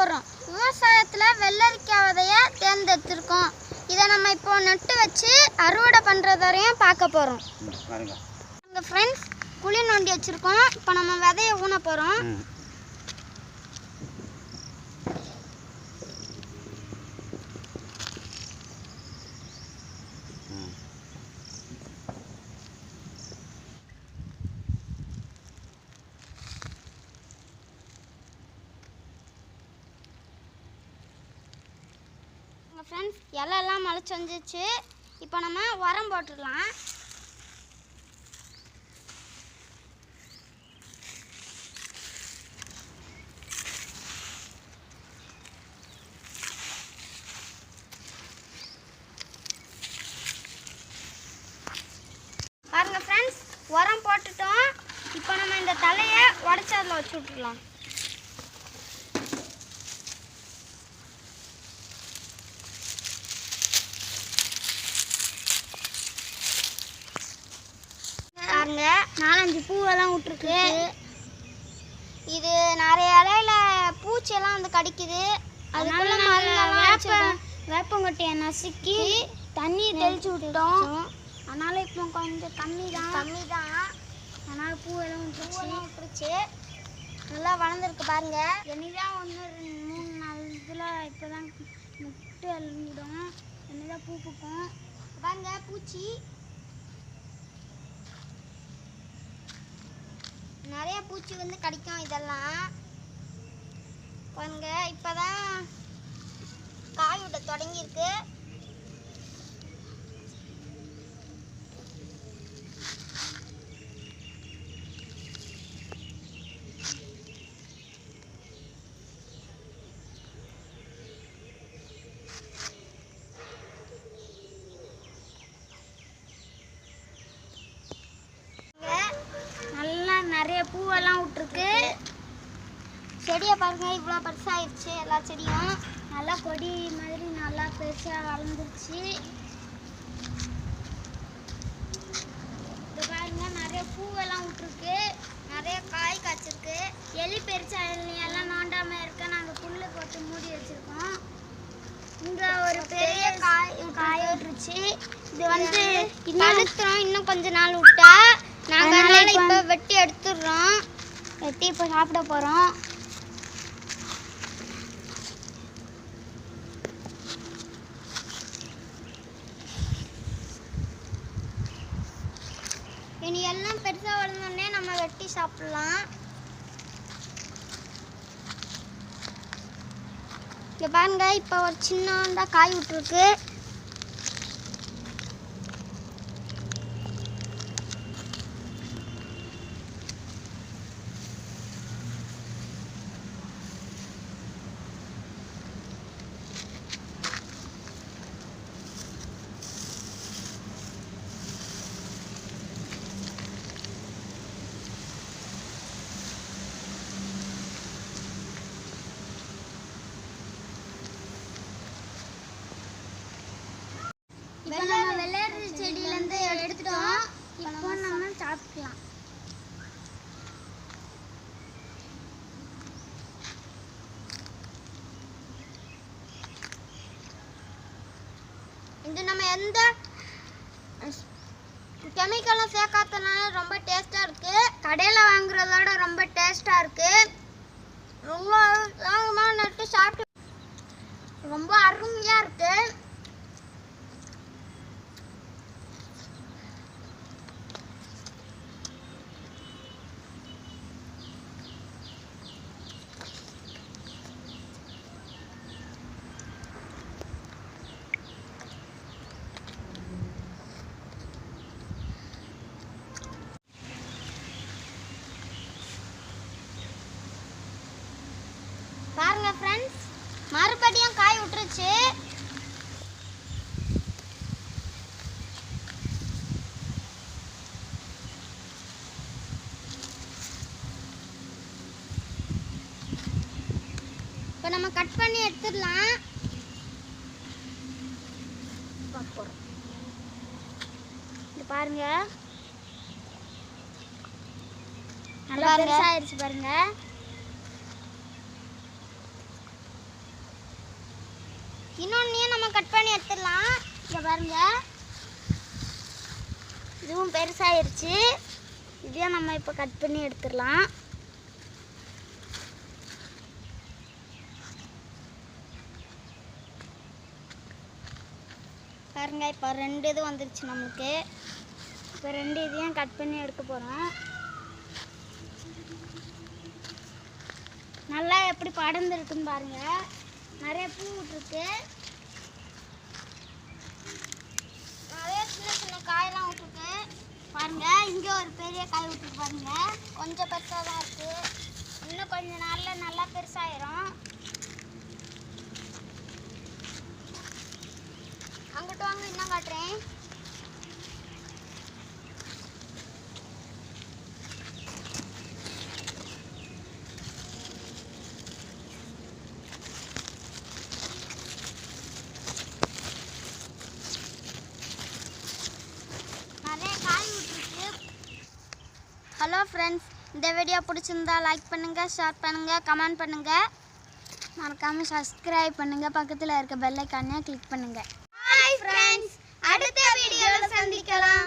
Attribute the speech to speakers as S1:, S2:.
S1: போகிறோம். விவசாயத்தில் வெள்ளரிக்காய் விதையை தேர்ந்தெடுத்திருக்கோம். இதை நம்ம இப்போ நட்டு வச்சு அறுவடை பண்ணுறது வரையும் பார்க்க போகிறோம். எங்கள் ஃப்ரெண்ட்ஸ் குழி நோண்டி வச்சுருக்கோம். இப்போ நம்ம விதையை ஊன போகிறோம். ஃப்ரெண்ட்ஸ் இலையெல்லாம் முளைச்சி வந்துச்சு. இப்போ நம்ம உரம் போட்டுடலாம். பாருங்க ஃப்ரெண்ட்ஸ், உரம் போட்டுட்டோம். இப்போ நம்ம இந்த தலையை உடச்சி அதில் வச்சு விட்டுடலாம். பாருங்க 4-5 பூவெல்லாம் விட்டுருக்கு. இது நிறைய இலையில பூச்சியெல்லாம் வந்து கடிக்குது. அதுக்குள்ள வேப்பங்கொட்டையை நசுக்கி தண்ணி தெளிச்சு விட்டுட்டோம். அதனால இப்போ கொஞ்சம் கம்மி தான். அதனால பூவெல்லாம் விட்டுருச்சு. நல்லா வளர்ந்துருக்கு பாருங்க. என்னதான் 1-3-4 இதில் இப்போ தான் முட்டு அழுங்கிடும். என்னதான் பூ பூக்கும் பாருங்க. பூச்சி நிறைய பூச்சி வந்து கடிக்கும். இதெல்லாம் பாருங்க. இப்போதான் காய் விட தொடங்கியிருக்கு. நிறைய பூவெல்லாம் விட்டுருக்கு. செடியை பாருங்க, இவ்வளோ பெருசாகிடுச்சு. எல்லா செடியும் நல்லா கொடி மாதிரி நல்லா பெருசாக வளர்ந்துருச்சு. இது பாருங்க, நிறைய பூவெல்லாம் விட்டுருக்கு. நிறைய காய் காய்ச்சிருக்கு. எலி பெருசா எல்லாம் நோண்டாமல் இருக்க நாங்கள் புல்லு போட்டு மூடி வச்சுருக்கோம். இங்கே ஒரு பெரிய காய் விட்டுருச்சு. இது வந்து பழுத்துறோம். இன்னும் கொஞ்ச நாள் விட்டா நாங்கள் இப்போ வெட்டி எடுத்துடுறோம். வெட்டி இப்போ சாப்பிட போகிறோம். இனி எல்லாம் பெருசாக வளர்ந்தோடனே நம்ம வெட்டி சாப்பிடலாம். இங்கே பாருங்க, இப்போ ஒரு சின்னதாக காய் விட்டுருக்கு. வெள்ளரி செடியிலேருந்து எடுத்துட்டோம். இப்போ நம்ம சாப்பிடலாம். இது நம்ம எந்த கெமிக்கலும் சேர்க்காதனால ரொம்ப டேஸ்ட்டாக இருக்குது. கடையில் வாங்குறதோட ரொம்ப டேஸ்ட்டாக இருக்குது. ரொம்ப லாங்கமாக நட்டு சாப்பிட்டு ரொம்ப அருமையாக இருக்குது. பாருங்க ஃப்ரெண்ட்ஸ், மறுபடியும் காய் விட்டுருச்சு. இப்போ நம்ம கட் பண்ணி எடுத்துடலாம். இது பாருங்க, நல்லா பெருசாயிருச்சு பாருங்க. இன்னொன்னையும் நம்ம கட் பண்ணி எடுத்துடலாம். இங்கே பாருங்க, இதுவும் பெருசாயிருச்சு. இதையும் நம்ம இப்போ கட் பண்ணி எடுத்துடலாம். பாருங்க, இப்போ 2 இது வந்துருச்சு நம்மளுக்கு. இப்போ 2 இதையும் கட் பண்ணி எடுக்க போகிறோம். நல்லா எப்படி படர்ந்துருக்குன்னு பாருங்க. நிறைய பூ விட்டுருக்கு, நிறைய சின்ன சின்ன காயெல்லாம் விட்டுருக்கு. பாருங்க, இங்கே ஒரு பெரிய காய் விட்டுருக்கு பாருங்க. கொஞ்சம் பெருசாக தான் இருக்கு. இன்னும் கொஞ்சம் நாளில் நல்லா பெருசாயிரும். அங்கிட்டு வாங்க, இன்னும் காட்டுறேன். நிறைய காய் விட்டுருக்கு. ஹலோ ஃப்ரெண்ட்ஸ், இந்த வீடியோ பிடிச்சிருந்தா லைக் பண்ணுங்கள், ஷேர் பண்ணுங்கள், கமெண்ட் பண்ணுங்கள். மறக்காமல் சப்ஸ்கிரைப் பண்ணுங்கள். பக்கத்தில் இருக்க பெல் ஐக்கானை கிளிக் பண்ணுங்கள். ஹாய் ஃப்ரெண்ட்ஸ், அடுத்த வீடியோவில் சந்திக்கலாம்.